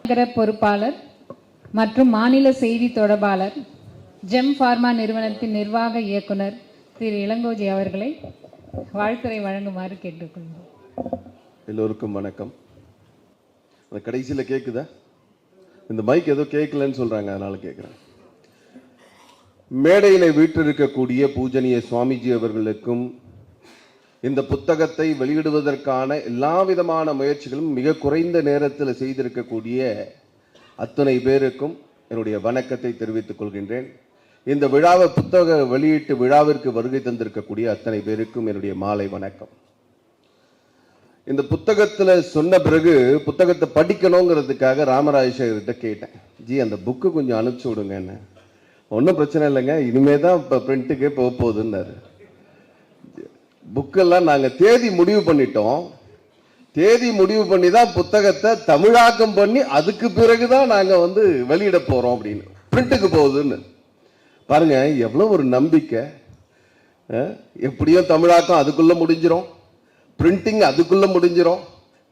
நகர பொறுப்பாளர் மற்றும் மாநில செய்தி தொடர்பாளர் ஜெம் ஃபார்மா நிறுவனத்தின் நிர்வாக இயக்குனர் திரு இளங்கோஜி அவர்களை வாழ்த்துரை வழங்குமாறு கேட்டுக்கொள்கிறோம். எல்லோருக்கும் வணக்கம். கடைசியில் கேட்குதா? இந்த மைக் ஏதோ கேட்கலன்னு சொல்றாங்க, அதனால கேட்குறேன். மேடையில் வீற்றிருக்கக்கூடிய பூஜனிய சுவாமிஜி அவர்களுக்கும் இந்த புத்தகத்தை வெளியிடுவதற்கான எல்லா விதமான முயற்சிகளும் மிக குறைந்த நேரத்தில் செய்திருக்கக்கூடிய அத்தனை பேருக்கும் என்னுடைய வணக்கத்தை தெரிவித்துக் கொள்கின்றேன். இந்த விழாவை புத்தக வெளியீட்டு விழாவிற்கு வருகை தந்திருக்கக்கூடிய அத்தனை பேருக்கும் என்னுடைய மாலை வணக்கம். இந்த புத்தகத்தில் சொன்ன பிறகு புத்தகத்தை படிக்கணுங்கிறதுக்காக ராமராஜேஸ்வர்கிட்ட கேட்டேன், ஜி அந்த புக்கு கொஞ்சம் அனுப்பிச்சி விடுங்கன்னு. ஒன்றும் பிரச்சனை இல்லைங்க, இனிமே தான் இப்போ பிரிண்ட்டுக்கே போக போகுதுன்னாரு. புக்கெல்லாம் நாங்கள் தேதி முடிவு பண்ணிட்டோம், தேதி முடிவு பண்ணி தான் புத்தகத்தை தமிழாக்கம் பண்ணி அதுக்கு பிறகுதான் நாங்கள் வெளியிட போகிறோம் அப்படின்னு, பிரிண்ட்டுக்கு போகுதுன்னு. பாருங்க எவ்வளோ ஒரு நம்பிக்கை. எப்படியும் தமிழாக்கம் அதுக்குள்ளே முடிஞ்சிடும், பிரிண்டிங் அதுக்குள்ளே முடிஞ்சிடும்.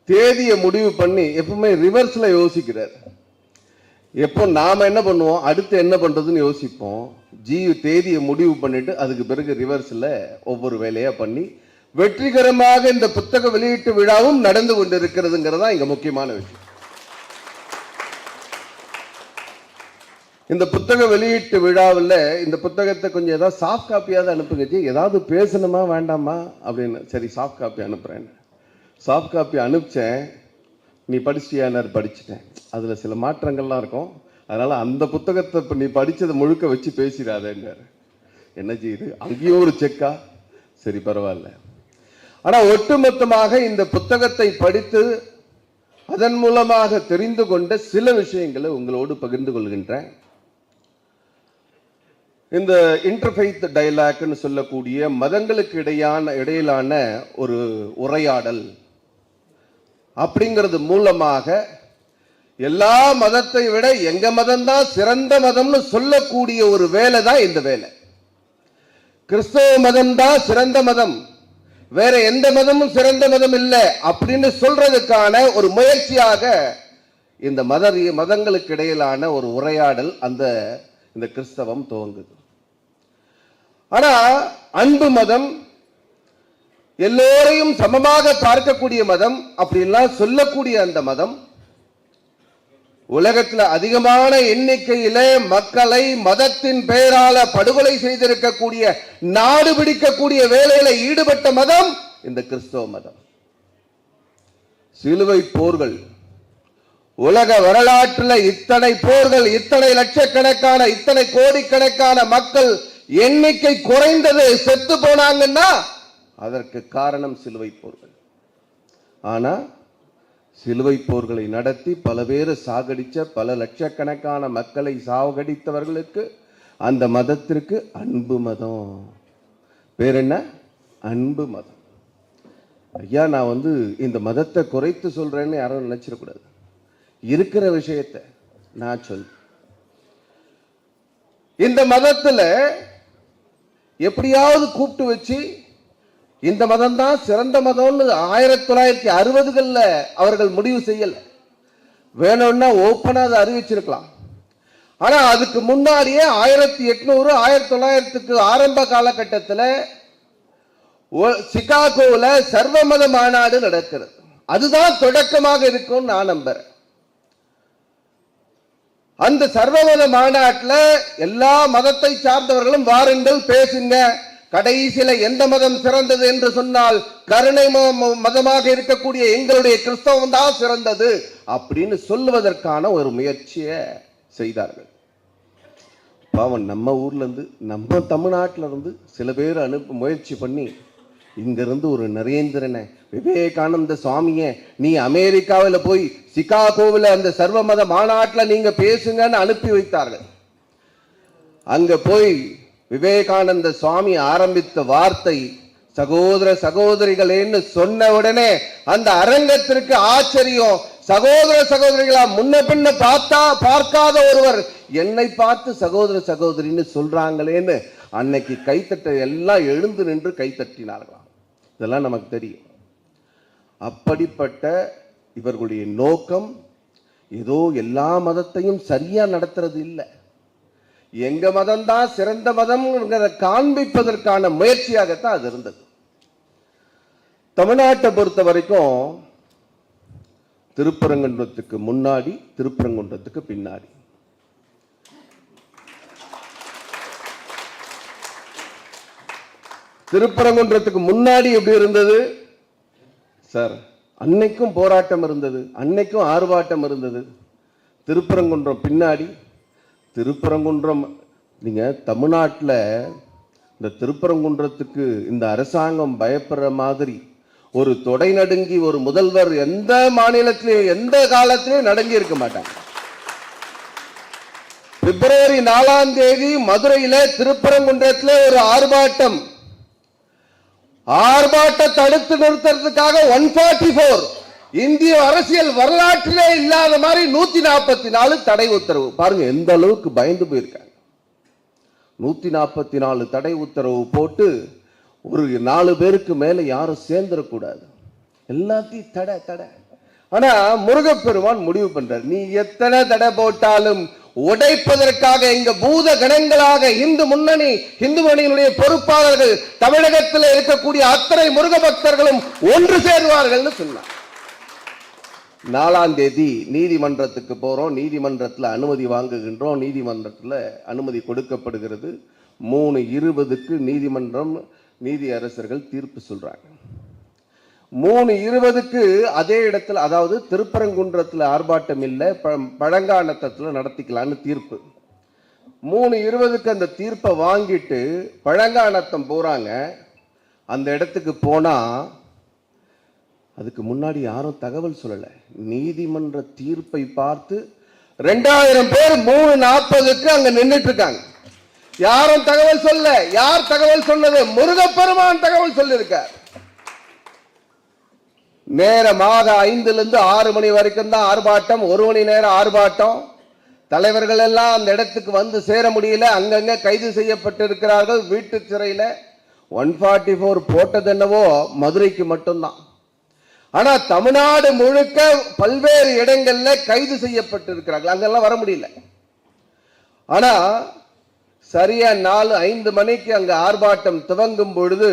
தேதியை முடிவு பண்ணி எப்பவுமே ரிவர்ஸில் யோசிக்கிறார். எப்போ நாம் என்ன பண்ணுவோம், அடுத்து என்ன பண்ணுறதுன்னு யோசிப்போம். தேதியை முடிவு பண்ணிட்டு அதுக்கு பிறகு ரிவர்ஸில் ஒவ்வொரு வேலையாக பண்ணி வெற்றிகரமாக இந்த புத்தக வெளியீட்டு விழாவும் நடந்து கொண்டிருக்கிறதுங்கிறதா இங்கே முக்கியமான விஷயம். இந்த புத்தக வெளியீட்டு விழாவில் இந்த புத்தகத்தை கொஞ்சம் ஏதாவது சாஃப்ட் காப்பியாவது அனுப்புங்க ஜி, ஏதாவது பேசணுமா வேண்டாமா அப்படின்னு. சரி சாஃப்ட் காப்பி அனுப்புகிறேன். சாஃப்ட் காப்பி அனுப்பிச்சேன், நீ படிச்சியானார், படிச்சுட்டேன். அதில் சில மாற்றங்கள்லாம் இருக்கும், அதனால் அந்த புத்தகத்தை இப்போ நீ படித்ததை முழுக்க வச்சு பேசிடாதேன்னார். என்ன செய்யுது, அங்கேயும் ஒரு செக்கா, சரி பரவாயில்ல. ஆனால் ஒட்டுமொத்தமாக இந்த புத்தகத்தை படித்து அதன் மூலமாக தெரிந்து கொண்ட சில விஷயங்களை உங்களோடு பகிர்ந்து கொள்கின்றேன். இந்த இன்டர்ஃபெய்த் டயலாக்னு சொல்லக்கூடிய மதங்களுக்கு இடையிலான ஒரு உரையாடல் அப்படிங்கிறது மூலமாக எல்லா மதத்தை விட எங்க மதம் தான் சிறந்த மதம்னு சொல்லக்கூடிய ஒரு வேலை தான் இந்த வேலை. கிறிஸ்தவ மதம் தான் சிறந்த மதம், வேற எந்த மதமும் சிறந்த மதம் இல்லை அப்படின்னு சொல்றதுக்கான ஒரு முயற்சியாக இந்த மதங்களுக்கு இடையிலான ஒரு உரையாடல் இந்த கிறிஸ்தவம் துவங்குது. ஆனா அன்பு மதம், எல்லோரையும் சமமாக பார்க்கக்கூடிய மதம் அப்படின்லாம் சொல்லக்கூடிய அந்த மதம் உலகத்தில் அதிகமான எண்ணிக்கையில மக்களை மதத்தின் பெயரால படுகொலை செய்திருக்கக்கூடிய, நாடு பிடிக்கக்கூடிய வேலையில ஈடுபட்ட மதம் இந்த கிறிஸ்தவ மதம். சிலுவை போர்கள், உலக வரலாற்றில் இத்தனை போர்கள், இத்தனை லட்சக்கணக்கான, இத்தனை கோடிக்கணக்கான மக்கள் எண்ணிக்கை குறைந்தது, செத்து போனாங்கன்னா அதற்கு காரணம் சிலுவை போர்கள். ஆனா சிலுவை போர்களை நடத்தி பல பேரை சாகடிச்ச, பல லட்சக்கணக்கான மக்களை சாகடித்தவர்களுக்கு அந்த மதத்திற்கு அன்பு மதம் பேர் என்ன, அன்பு மதம். ஐயா நான் இந்த மதத்தை குறைத்து சொல்றேன்னு யாரும் நினைச்சிடக்கூடாது. இருக்கிற விஷயத்தை நான் சொல். இந்த மதத்துல எப்படியாவது கூப்பிட்டு வச்சு இந்த மதம் தான் சிறந்த மதம்னு 1960களில் அவர்கள் முடிவு செய்யல. வேணும்னா ஓப்பனா அதை அறிவிச்சிருக்கலாம். ஆனா அதுக்கு முன்னாடியே 1800 1900க்கு ஆரம்ப காலகட்டத்தில் சிகாகோவில் சர்வமத மாநாடு நடக்கிறது. அதுதான் தொடக்கமாக இருக்கும் நான் நம்புறேன். அந்த சர்வமத மாநாட்டில் எல்லா மதத்தை சார்ந்தவர்களும் வாருங்கள் பேசுங்க, கடைசியில எந்த மதம் சிறந்தது என்று சொன்னால் கருணை மதமாக இருக்கக்கூடிய எங்களுடைய கிறிஸ்தவம் தான் சிறந்தது அப்படின்னு சொல்லுவதற்கான ஒரு முயற்சியை செய்தார்கள். பாவம் நம்ம ஊர்ல இருந்து, நம்ம தமிழ்நாட்டில இருந்து சில பேர் முயற்சி பண்ணி இங்கிருந்து ஒரு நரேந்திரனை, விவேகானந்த சுவாமியை நீ அமெரிக்காவில் போய் சிகாகோவில் அந்த சர்வமத மாநாட்டில் நீங்க பேசுங்கன்னு அனுப்பி வைத்தார்கள். அங்க போய் விவேகானந்த சுவாமி ஆரம்பித்த வார்த்தை சகோதர சகோதரிகளேன்னு சொன்ன உடனே அந்த அரங்கத்திற்கு ஆச்சரியம். சகோதர சகோதரிகளா, முன்ன பின்ன பார்க்காத ஒருவர் என்னை பார்த்து சகோதர சகோதரின்னு சொல்றாங்களேன்னு அன்னைக்கு கைத்தட்ட எல்லாம் எழுந்து நின்று கைத்தட்டினார்களாம். இதெல்லாம் நமக்கு தெரியும். அப்படிப்பட்ட இவர்களுடைய நோக்கம் ஏதோ எல்லா மதத்தையும் சரியா நடத்துறது இல்லை. எங்க மதம் தான் சிறந்த மதம் காண்பிப்பதற்கான முயற்சியாகத்தான் அது இருந்தது. தமிழ்நாட்டை பொறுத்த வரைக்கும் திருப்பரங்குன்றத்துக்கு முன்னாடி, திருப்பரங்குன்றத்துக்கு பின்னாடி. திருப்பரங்குன்றத்துக்கு முன்னாடி எப்படி இருந்தது சார்? அன்னைக்கும் போராட்டம் இருந்தது, அன்னைக்கும் ஆர்ப்பாட்டம் இருந்தது. திருப்பரங்குன்றம் பின்னாடி, திருப்பரங்குன்றம் நீங்க தமிழ்நாட்டில் இந்த திருப்பரங்குன்றத்துக்கு இந்த அரசாங்கம் பயப்படுற மாதிரி ஒரு தொடை நடுங்கி ஒரு முதல்வர் எந்த மாநிலத்திலேயும் எந்த காலத்திலேயும் நடுங்கி இருக்க மாட்டாங்க. பிப்ரவரி 4ஆம் தேதி மதுரையில திருப்பரங்குன்றத்தில் ஒரு ஆர்ப்பாட்டம் தடுத்து நிறுத்துறதுக்காக 144 இந்திய அரசியல் வரலாற்றிலே இல்லாத மாதிரி 144 தடை உத்தரவு. பாருங்க எந்த அளவுக்கு பயந்து போயிருக்காங்க. 144 தடை உத்தரவு போட்டு ஒரு 4 பேருக்கு மேல யாரும் சேர்ந்துடக்கூடாது, எல்லாத்தையும் தடை தடை. ஆனா முருகப்பெருமான் முடிவு பண்றார், நீ எத்தனை தடை போட்டாலும் உடைப்பதற்காக இங்க பூத கணங்களாக இந்து முன்னணியினுடைய பொறுப்பாளர்கள் தமிழகத்தில் இருக்கக்கூடிய அத்தனை முருக பக்தர்களும் ஒன்று சேருவார்கள் சொன்னார். 4ஆம் தேதி நீதிமன்றத்துக்கு போறோம், நீதிமன்றத்தில் அனுமதி வாங்குகின்றோம், நீதிமன்றத்தில் அனுமதி கொடுக்கப்படுகிறது. 3:20க்கு நீதிமன்றம் நீதி அரசர்கள் தீர்ப்பு சொல்றாங்க. 3:20க்கு அதே இடத்துல, அதாவது திருப்பரங்குன்றத்தில் ஆர்ப்பாட்டம் இல்லை, பழங்காநத்தத்தில் நடத்திக்கலான்னு தீர்ப்பு. 3:20க்கு அந்த தீர்ப்பை வாங்கிட்டு பழங்காநத்தம் போறாங்க. அந்த இடத்துக்கு போனா அதுக்கு முன்னாடி யாரும் தகவல் சொல்லல. நீதிமன்ற தீர்ப்பை பார்த்து 2000 பேர் 3:40க்கு அங்க நின்றுட்டு இருக்காங்க. யாரும் தகவல் சொல்ல. யார் தகவல் சொன்னது? முருகப்பெருமான் தகவல் சொல்லியிருக்கார். நேரமாக 5லிருந்து 6 மணி வரைக்கும் தான் ஆர்ப்பாட்டம், 1 மணி நேரம் ஆர்ப்பாட்டம். தலைவர்கள் எல்லாம் அந்த இடத்துக்கு வந்து சேர முடியல, அங்கங்க கைது செய்யப்பட்டிருக்கிறார்கள் வீட்டு சிறையில. 144 போட்டது என்னவோ மதுரைக்கு மட்டும்தான். ஆனா தமிழ்நாடு முழுக்க பல்வேறு இடங்கள்ல கைது செய்யப்பட்டிருக்கிறார்கள், அங்கெல்லாம் வர முடியல. ஆனா சரியா 4-5 மணிக்கு அங்க ஆர்ப்பாட்டம் துவங்கும் பொழுது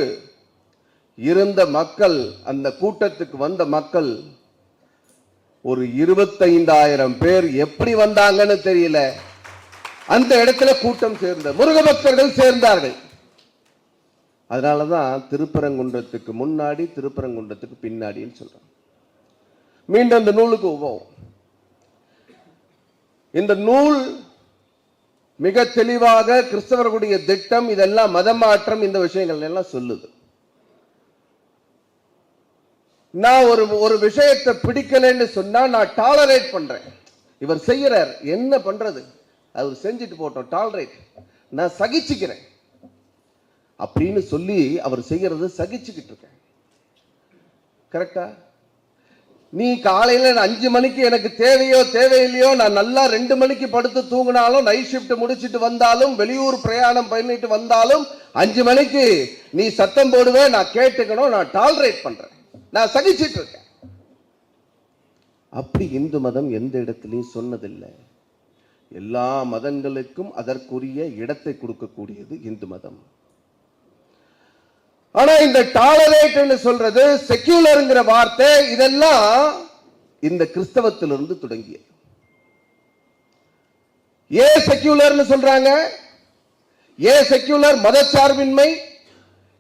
இருந்த மக்கள், அந்த கூட்டத்துக்கு வந்த மக்கள் ஒரு 25,000 பேர் எப்படி வந்தாங்கன்னு தெரியல. அந்த இடத்துல கூட்டம் சேர்ந்த முருக பக்தர்கள் சேர்ந்தார்கள். அதனாலதான் திருப்பரங்குன்றத்துக்கு முன்னாடி, திருப்பரங்குன்றத்துக்கு பின்னாடின்னு சொல்றோம். மீண்டும் இந்த நூலுக்கு போவோம். இந்த நூல் மிக தெளிவாக கிறிஸ்தவர்களுடைய திட்டம், இதெல்லாம் மதமாற்றம், இந்த விஷயங்கள் எல்லாம் சொல்லுது. நான் ஒரு விஷயத்தை பிடிக்கலன்னு சொன்னா நான் டாலரேட் பண்றேன். இவர் செய்யறார், என்ன பண்றது, அவர் செஞ்சுட்டு போட்டோம், டாலரேட், நான் சகிச்சுக்கிறேன் அப்படின்னு சொல்லி அவர் செய்யறது சகிச்சுக்கிட்டு இருக்கேன். கரெக்டா? நீ காலையில 5 மணிக்கு எனக்கு தேவையோ தேவையில்லையோ, நான் நல்லா 2 மணிக்கு படுத்து தூங்கினாலும், நைட் ஷிப்ட் முடிச்சிட்டு வந்தாலும், வெளியூர் பிரயாணம் பண்ணிட்டு வந்தாலும் 5 மணிக்கு நீ சத்தம் போடுவே, நான் கேட்டுக்கணும், நான் டாலரேட் பண்றேன், நான் சகிச்சிட்டு இருக்கேன். அப்படி இந்து மதம் எந்த இடத்திலையும் சொன்னதில்லை. எல்லா மதங்களுக்கும் அதற்குரிய இடத்தை கொடுக்கக்கூடியது இந்து மதம். ஆனா இந்த டாலரேட் சொல்றது, செக்யூலர்ங்கிற வார்த்தை, இதெல்லாம் இந்த கிறிஸ்தவத்திலிருந்து தொடங்கிய. ஏன் செக்யூலர்னு சொல்றாங்க? ஏன் செக்யூலர்? மதச்சார்பின்மை.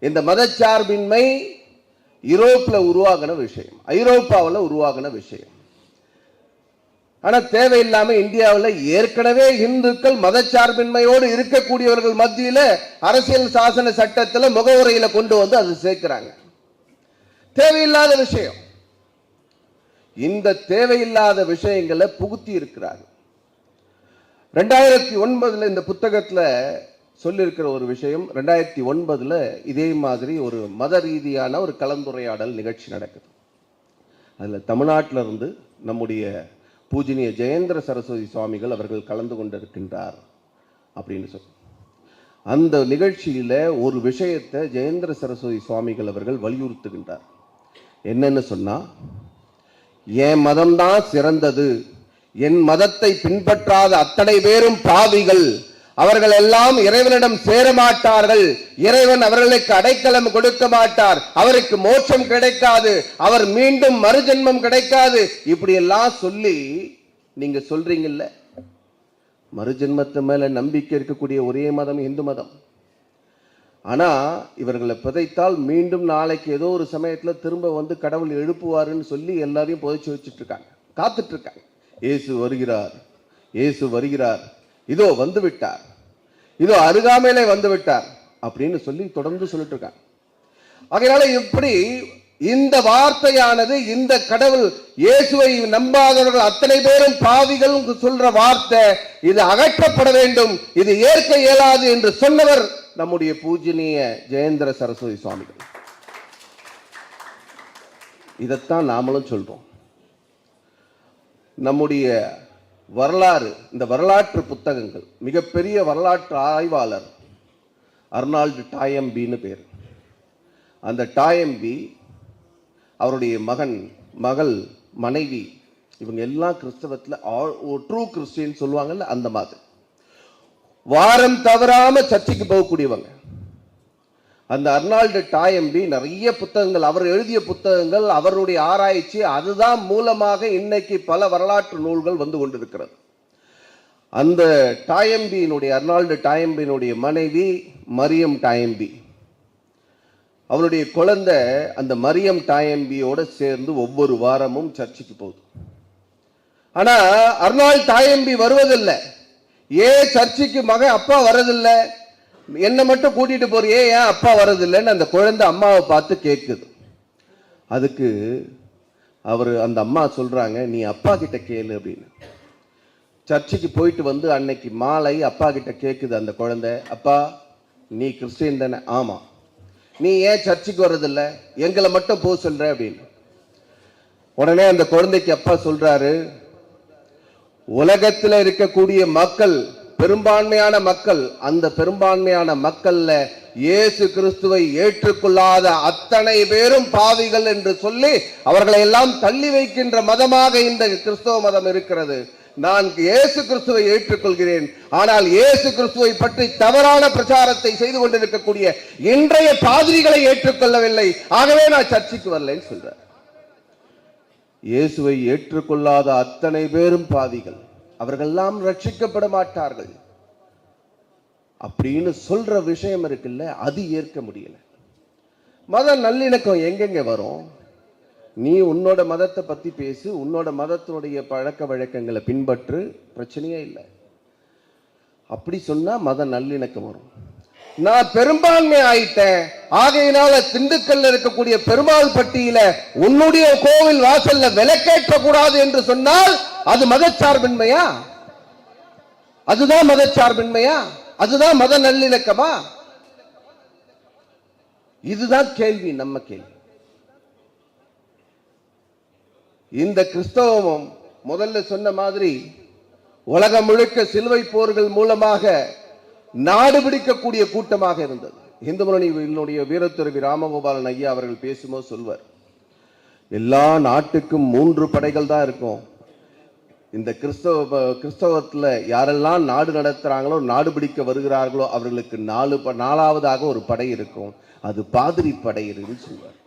இந்த மதச்சார்பின்மை யூரோப்ல உருவாகின விஷயம், ஐரோப்பாவில் உருவாகின விஷயம். ஆனா தேவையில்லாம இந்தியாவில் ஏற்கனவே இந்துக்கள் மதச்சார்பின்மையோடு இருக்கக்கூடியவர்கள் மத்தியில அரசியல் சாசன சட்டத்தில் முகவுரையில கொண்டு வந்து அது சேர்க்கிறாங்க. தேவையில்லாத விஷயம். இந்த தேவையில்லாத விஷயங்களை புகுத்தி இருக்கிறார்கள். 2009 இந்த புத்தகத்துல சொல்லியிருக்கிற ஒரு விஷயம், 2009 இதே மாதிரி ஒரு மத ரீதியான ஒரு கலந்துரையாடல் நிகழ்ச்சி நடக்குது. அதுல தமிழ்நாட்டில இருந்து நம்முடைய பூஜ்ய ஜெயேந்திர சரஸ்வதி சுவாமிகள் அவர்கள் கலந்து கொண்டிருக்கின்றார் அப்படின்னு சொல்லி, அந்த நிகழ்ச்சியில ஒரு விஷயத்தை ஜெயேந்திர சரஸ்வதி சுவாமிகள் அவர்கள் வலியுறுத்துகின்றார். என்னன்னு சொன்னா, என் மதம்தான் சிறந்தது, என் மதத்தை பின்பற்றாத அத்தனை பேரும் பாவிகள், அவர்கள் எல்லாம் இறைவனிடம் சேரமாட்டார்கள், இறைவன் அவர்களுக்கு அடைக்கலம் கொடுக்க மாட்டார், அவருக்கு மோட்சம் கிடைக்காது, அவர் மீண்டும் மறுஜென்மம் கிடைக்காது, இப்படி எல்லாம் சொல்லி நீங்க சொல்றீங்கல்ல. மறுஜென்மத்து மேல நம்பிக்கை இருக்கக்கூடிய ஒரே மதம் இந்து மதம். ஆனா இவர்களை புதைத்தால் மீண்டும் நாளைக்கு ஏதோ ஒரு சமயத்துல திரும்ப வந்து கடவுள் எழுப்புவாருன்னு சொல்லி எல்லாரையும் புதைச்சு வச்சுட்டு இருக்காங்க, காத்துட்டு இருக்காங்க. இயேசு வருகிறார், இயேசு வருகிறார், இதோ வந்து விட்டார், இதோ அருகாமையிலே வந்து விட்டார் அப்படின்னு சொல்லி தொடர்ந்து சொல்லிட்டு இருக்காங்க. அதனால இப்படி இந்த வார்த்தையானது, இந்த கடவுள் இயேசுவை நம்பாதவர்கள் அத்தனை பேரும் பாவிகள் சொல்ற வார்த்தை, இது அகற்றப்பட வேண்டும், இது ஏற்க இயலாது என்று சொன்னவர் நம்முடைய பூஜ்யனீய ஜெயேந்திர சரஸ்வதி சுவாமிகள். இதைத்தான் நாமளும் சொல்றோம். நம்முடைய வரலாறு, இந்த வரலாற்று புத்தகங்கள், மிகப்பெரிய வரலாற்று ஆய்வாளர் அர்னால்டு டாயம்பின்னு பேர். அந்த டாயம்பி, அவருடைய மகன், மகள், மனைவி, இவங்க எல்லாம் கிறிஸ்தவத்தில் ட்ரூ கிறிஸ்டியன் சொல்லுவாங்கல்ல, அந்த மாதிரி வாரம் தவறாம சர்ச்சைக்கு போகக்கூடியவங்க. அந்த அர்னால்டு டாயம்பி நிறைய புத்தகங்கள், அவர் எழுதிய புத்தகங்கள், அவருடைய ஆராய்ச்சி, அதுதான் மூலமாக இன்னைக்கு பல வரலாற்று நூல்கள் வந்து கொண்டிருக்கிறது. அந்த டாயம்பியினுடைய, அர்னால்டு டாயம்பியினுடைய மனைவி மரியம் டாயம்பி, அவருடைய குழந்தை அந்த மரியம் டாயம்பியோட சேர்ந்து ஒவ்வொரு வாரமும் சர்ச்சுக்கு போகுது. ஆனா அர்னால்டு டாயம்பி வருவதில்லை. ஏன் சர்ச்சுக்கு மகன் அப்பா வரதில்லை, என்னை மட்டும் கூட்டிட்டு போறியே, ஏன் அப்பா வரதில்லைன்னு அந்த குழந்தை அம்மாவை பார்த்து கேட்குது. அதுக்கு அந்த அம்மா சொல்றாங்க, நீ அப்பா கிட்ட கேளு அப்படின்னு. சர்ச்சுக்கு போயிட்டு வந்து அன்னைக்கு மாலை அப்பா கிட்ட கேட்குது அந்த குழந்தை, அப்பா நீ கிறிஸ்டியன் தானே? ஆமா. நீ ஏன் சர்ச்சுக்கு வர்றதில்லை, எங்களை மட்டும் போக சொல்ற அப்படின்னு. உடனே அந்த குழந்தைக்கு அப்பா சொல்றாரு, உலகத்தில் இருக்கக்கூடிய மக்கள், பெரும்பான்மையான மக்கள், அந்த பெரும்பான்மையான மக்கள்ல இயேசு கிறிஸ்துவை ஏற்றுக்கொள்ளாத அத்தனை பேரும் பாவிகள் என்று சொல்லி அவர்களை எல்லாம் தள்ளி வைக்கின்ற மதமாக இந்த கிறிஸ்தவ மதம் இருக்கிறது. நான் இயேசு கிறிஸ்துவை ஏற்றுக்கொள்கிறேன், ஆனால் இயேசு கிறிஸ்துவை பற்றி தவறான பிரச்சாரத்தை செய்து கொண்டிருக்கக்கூடிய இன்றைய பாதிரிகளை ஏற்றுக்கொள்ளவில்லை, ஆகவே நான் சர்ச்சுக்கு வரலைன்னு சொல்றேன். இயேசுவை ஏற்றுக்கொள்ளாத அத்தனை பேரும் பாவிகள், அவர்களெல்லாம் ரட்சிக்கப்பட மாட்டார்கள் அப்படின்னு சொல்ற விஷயம் இருக்குல்ல, அது ஏற்க முடியல. மத நல்லிணக்கம் எங்கெங்க வரும்? நீ உன்னோட மதத்தை பத்தி பேசு, உன்னோட மதத்தினுடைய பழக்க வழக்கங்களை பின்பற்று, பிரச்சனையே இல்லை. அப்படி சொன்னா மத நல்லிணக்கம் வரும். நான் பெரும்பான்மை ஆயிட்டேன், ஆகையினால திண்டுக்கல்ல இருக்கக்கூடிய பெருமாள் பட்டியில உன்னுடைய கோவில் வாசல்ல விலக்கேற்ற கூடாது என்று சொன்னால் அது மதச்சார்பின்மையா? அதுதான் மதச்சார்பின்மையா? அதுதான் மத நல்லிணக்கமா? இதுதான் கேள்வி, நம்ம கேள்வி. இந்த கிறிஸ்தவமும் முதல்ல சொன்ன மாதிரி உலகம் முழுக்க சிலுவை போர்கள் மூலமாக நாடு பிடிக்கக்கூடிய கூட்டமாக இருந்தது. இந்து முன்னணியினுடைய வீரத்துறவி ராமகோபாலன் ஐயா அவர்கள் பேசும்போது சொல்வார், எல்லா நாட்டுக்கும் 3 படைகள் தான் இருக்கும். இந்த கிறிஸ்தவத்துல யாரெல்லாம் நாடு நடத்துறாங்களோ, நாடு பிடிக்க வருகிறார்களோ, அவர்களுக்கு 4வதாக ஒரு படை இருக்கும், அது பாதிரி படை இருக்குன்னு சொல்வார்.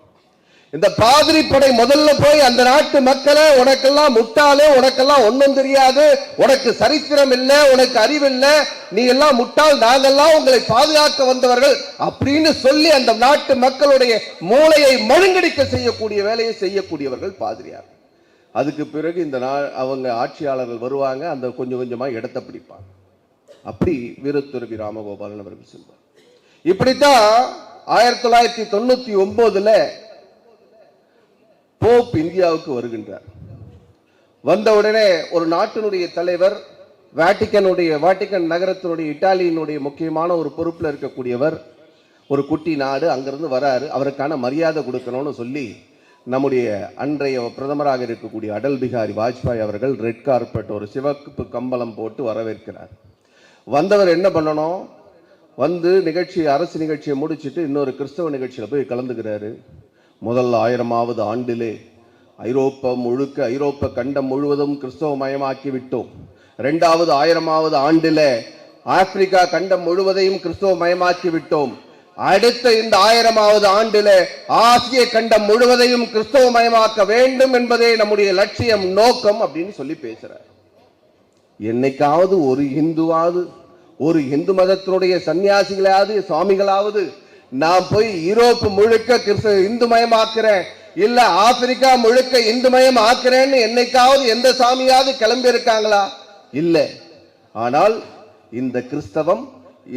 இந்த பாதிரி படை முதல்ல போய் அந்த நாட்டு மக்களை, உனக்கெல்லாம் முட்டாளே, உனக்கெல்லாம் ஒன்றும் தெரியாது, உனக்கு சரித்திரம் இல்லை, உனக்கு அறிவில்லை, நீ எல்லாம் முட்டாள், நாங்கெல்லாம் உங்களை பாதுகாக்க வந்தவர்கள் அப்படின்னு சொல்லி அந்த நாட்டு மக்களுடைய மூளையை மழுங்கடிக்க செய்யக்கூடிய வேலையை செய்யக்கூடியவர்கள் பாதிரியார். அதுக்கு பிறகு இந்த அவங்க ஆட்சியாளர்கள் வருவாங்க, அந்த கொஞ்சம் கொஞ்சமா இடத்தை பிடிப்பாங்க. அப்படி வீரத்துறவி ராமகோபாலன் அவர்கள் சொல்வார். இப்படித்தான் 1999 போப் இந்தியாவுக்கு வருகின்றார். வந்த உடனே ஒரு நாட்டினுடைய தலைவர், வாட்டிக்கன் நகரத்தினுடைய இத்தாலியினுடைய முக்கியமான ஒரு பொறுப்பில் இருக்கக்கூடியவர், ஒரு குட்டி நாடு, அங்கிருந்து வராரு. அவருக்கான மரியாதை கொடுக்கணும்னு சொல்லி நம்முடைய அன்றைய பிரதமராக இருக்கக்கூடிய அடல் பிகாரி வாஜ்பாய் அவர்கள் ரெட் கார்பெட், ஒரு சிவப்பு கம்பளம் போட்டு வரவேற்கிறார். வந்தவர் என்ன பண்ணணும், வந்து அரசு நிகழ்ச்சியை முடிச்சுட்டு இன்னொரு கிறிஸ்தவ நிகழ்ச்சியில் போய் கலந்துக்கிறாரு. முதல் 1000வது ஆண்டிலே ஐரோப்பா கண்டம் முழுவதும் கிறிஸ்தவமயமாக்கி விட்டோம். 2000வது ஆண்டில் ஆப்பிரிக்கா கண்டம் முழுவதையும் கிறிஸ்தவமயமாக்கி விட்டோம். அடுத்த இந்த 1000வது ஆண்டில் ஆசிய கண்டம் முழுவதையும் கிறிஸ்தவமயமாக்க வேண்டும் என்பதே நம்முடைய லட்சியம், நோக்கம் அப்படின்னு சொல்லி பேசுறார். என்னைக்காவது ஒரு இந்து மதத்தினுடைய சன்னியாசிகளாவது சுவாமிகளாவது நான் போய் யூரோப் முழுக்க இந்துமயமாக்குறேன், இல்ல ஆப்பிரிக்கா முழுக்க இந்துமயம் ஆக்குறேன்னு என்னைக்காவது எந்த சாமியாவது கிளம்பி இருக்காங்களா? இல்ல. ஆனால் இந்த கிறிஸ்தவம்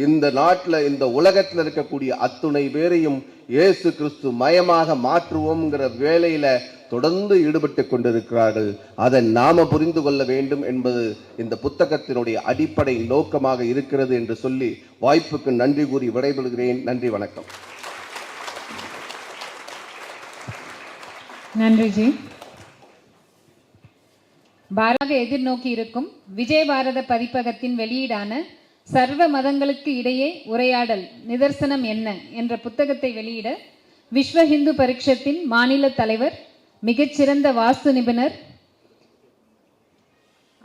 இந்த நாட்டில் இந்த உலகத்தில் இருக்கக்கூடிய அத்துணை பேரையும் இயேசு கிறிஸ்து மயமாக மாற்றுவோம்ங்கிற வேலையில தொடர்ந்து ஈடுபட்டு கொண்டிருக்கிறார்கள். அதை நாம புரிந்து கொள்ள வேண்டும் என்பது இந்த புத்தகத்தினுடைய அடிப்படை நோக்கமாக இருக்கிறது என்று சொல்லி வாய்ப்புக்கு நன்றி கூறி விடைபெறுகிறேன். நன்றி, வணக்கம். நன்றிஜி. பாரத எதிர்நோக்கி இருக்கும் விஜய பாரத பதிப்பகத்தின் வெளியீடான சர்வ மதங்களுக்கு இடையே உரையாடல் நிதர்சனம் என்ன என்ற புத்தகத்தை வெளியிட விஸ்வ இந்து பரிஷத்தின் மாநில தலைவர், மிகச்சிறந்த வாஸ்து நிபுணர்,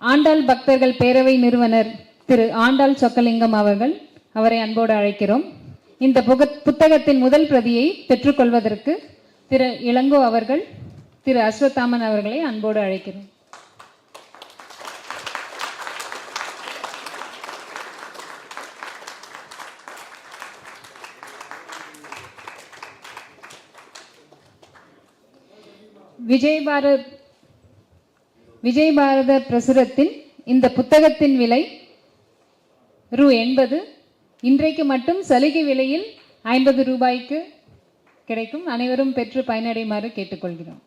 ஆண்டாள் பக்தர்கள் பேரவை நிறுவனர் திரு ஆண்டாள் சொக்கலிங்கம் அவரை அன்போடு அழைக்கிறோம். இந்த புத்தகத்தின் முதல் பிரதியை பெற்றுக்கொள்வதற்கு திரு இளங்கோ அவர்கள், திரு அஸ்வத்தாமன் அவர்களை அன்போடு அழைக்கிறோம். விஜய் பாரத பிரசுரத்தின் இந்த புத்தகத்தின் விலை ரூ. 80. இன்றைக்கு மட்டும் சலுகை விலையில் 50 ரூபாய்க்கு கிடைக்கும். அனைவரும் பெற்று பயனடைமாறு கேட்டுக்கொள்கிறோம்.